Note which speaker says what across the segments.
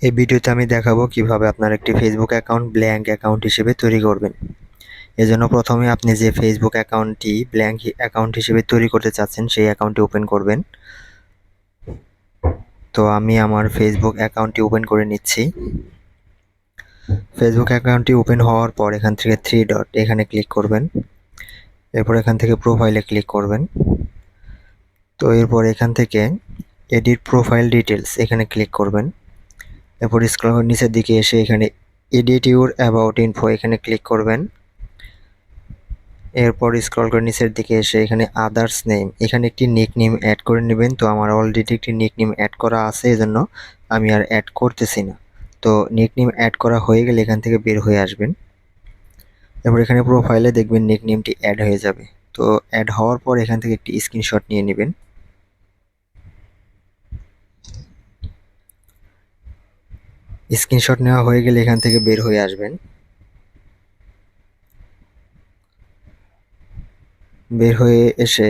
Speaker 1: এই ভিডিওতে আমি দেখাবো কিভাবে আপনার একটি ফেসবুক অ্যাকাউন্ট ব্ল্যাঙ্ক অ্যাকাউন্ট হিসেবে তৈরি করবেন। এজন্য প্রথমে আপনি যে ফেসবুক অ্যাকাউন্টটি ব্ল্যাঙ্ক অ্যাকাউন্ট হিসেবে তৈরি করতে চাচ্ছেন সেই অ্যাকাউন্টটি ওপেন করবেন। তো আমি আমার ফেসবুক অ্যাকাউন্টটি ওপেন করে নিচ্ছি। ফেসবুক অ্যাকাউন্টটি ওপেন হওয়ার পর এখান থেকে 3 ডট এখানে ক্লিক করবেন। এরপর এখান থেকে প্রোফাইলে ক্লিক করবেন। তো এরপর এখান থেকে এডিট প্রোফাইল ডিটেলস এখানে ক্লিক করবেন। এরপর স্ক্রল করে নিচের দিকে এসে এখানে এডিট ইউর অ্যাবাউট ইনফো এখানে ক্লিক করবেন। এরপর স্ক্রল করে নিচের দিকে এসে এখানে আদার্স নেম এখানে একটি নিক নেম অ্যাড করে নেবেন। তো আমার অলরেডি একটি নিক নেম অ্যাড করা আছে, এজন্য আমি আর অ্যাড করতেছি না। তো নিক নেম অ্যাড করা হয়ে গেলে এখান থেকে বের হয়ে আসবেন। এরপর এখানে প্রোফাইলে দেখবেন নিক নেমটি অ্যাড হয়ে যাবে। তো অ্যাড হওয়ার পর এখান থেকে একটি স্ক্রিনশট নিয়ে নেবেন। স্ক্রিনশট নেওয়া হয়ে গেলে এখান থেকে বের হয়ে আসবেন। বের হয়ে এসে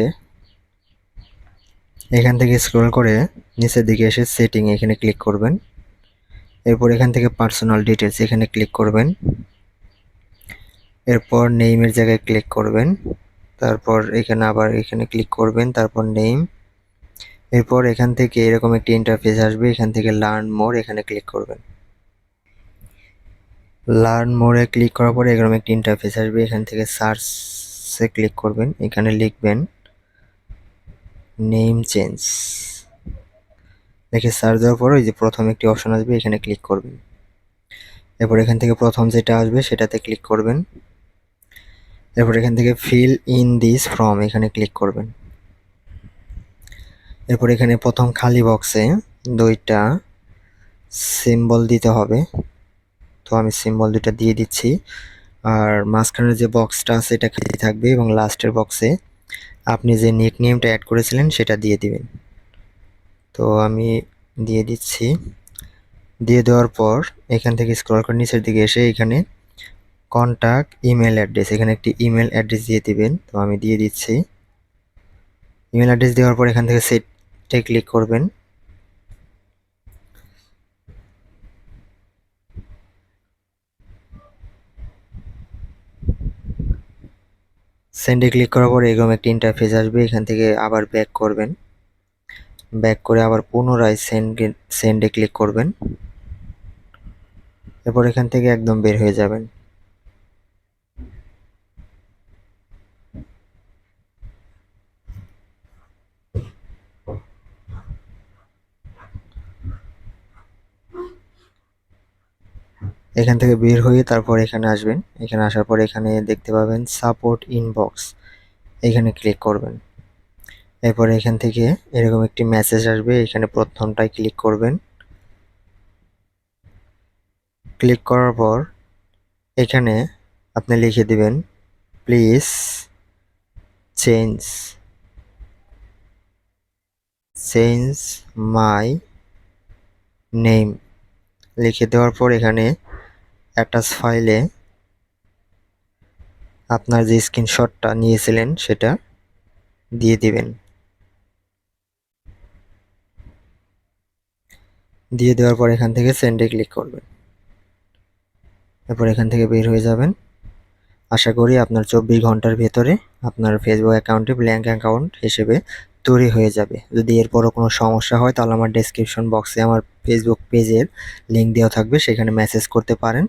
Speaker 1: এখান থেকে স্ক্রল করে নিচের দিকে এসে সেটিং এখানে ক্লিক করবেন। এরপর এখান থেকে পার্সোনাল ডিটেলস এখানে ক্লিক করবেন। এরপর নেইমের জায়গায় ক্লিক করবেন। তারপর এখানে আবার এখানে ক্লিক করবেন, তারপর নেইম। এরপর এখান থেকে এরকম একটি ইন্টারফেস আসবে, এখান থেকে লার্ন মোর এখানে ক্লিক করবেন। লার্ন মোরে ক্লিক করার পরে এরকম একটি ইন্টারফেস আসবে, এখান থেকে সার্চে ক্লিক করবেন। এখানে লিখবেন নেম চেঞ্জ। দেখে সার্চ দেওয়ার পর ওই যে প্রথম একটি অপশন আসবে, এখানে ক্লিক করবেন। এরপর এখান থেকে প্রথম যেটা আসবে সেটাতে ক্লিক করবেন। এরপর এখান থেকে ফিল ইন দিস ফর্ম এখানে ক্লিক করবেন। এরপর এখানে প্রথম খালি বক্সে 2টা সিম্বল দিতে হবে। তো আমি সিম্বল 2টা দিয়ে দিচ্ছি। আর মাঝখানের যে বক্সটা আছে এটা খালি থাকবে এবং লাস্টের বক্সে আপনি যে নিক নেমটা অ্যাড করেছিলেন সেটা দিয়ে দিবেন। তো আমি দিয়ে দিচ্ছি। দিয়ে দেওয়ার পর এখান থেকে স্ক্রল করে নিচের দিকে এসে এখানে কন্ট্যাক্ট ইমেল অ্যাড্রেস এখানে একটি ইমেল অ্যাড্রেস দিয়ে দিবেন। তো আমি দিয়ে দিচ্ছি। ইমেল অ্যাড্রেস দেওয়ার পর এখান থেকে সেটে ক্লিক করবেন। সেন্ডে ক্লিক করার পর এরকম একটি ইন্টারফেস আসবে, এখান থেকে আবার ব্যাক করবেন। ব্যাক করে আবার পুনরায় সেন্ডে ক্লিক করবেন। এরপর এখান থেকে একদম বের হয়ে যাবেন। এখান থেকে বের হয়ে তারপর এখানে আসবেন। এখানে আসার পর এখানে দেখতে পাবেন সাপোর্ট ইনবক্স এখানে ক্লিক করবেন। এরপর এখান থেকে এরকম একটি মেসেজ আসবে, এখানে প্রথমটায় ক্লিক করবেন। ক্লিক করার পর এখানে আপনি লিখে দিবেন প্লিজ চেঞ্জ মাই নেম লিখে দেওয়ার পর এখানে অ্যাটাচ ফাইলে আপনার যে স্ক্রিনশটটা নিয়েছিলেন সেটা দিয়ে দিবেন। দিয়ে দেওয়ার পর এখান থেকে সেন্ডে ক্লিক করবেন। এরপর এখান থেকে বের হয়ে যাবেন। আশা করি আপনার 24 ঘন্টার ভেতরে আপনার ফেসবুক অ্যাকাউন্টে ব্ল্যাঙ্ক অ্যাকাউন্ট হিসেবে তৈরি হয়ে যাবে। যদি এরপরও কোনো সমস্যা হয় তাহলে আমার ডেসক্রিপশন বক্সে আমার ফেসবুক পেজের লিঙ্ক দেওয়া থাকবে, সেখানে মেসেজ করতে পারেন।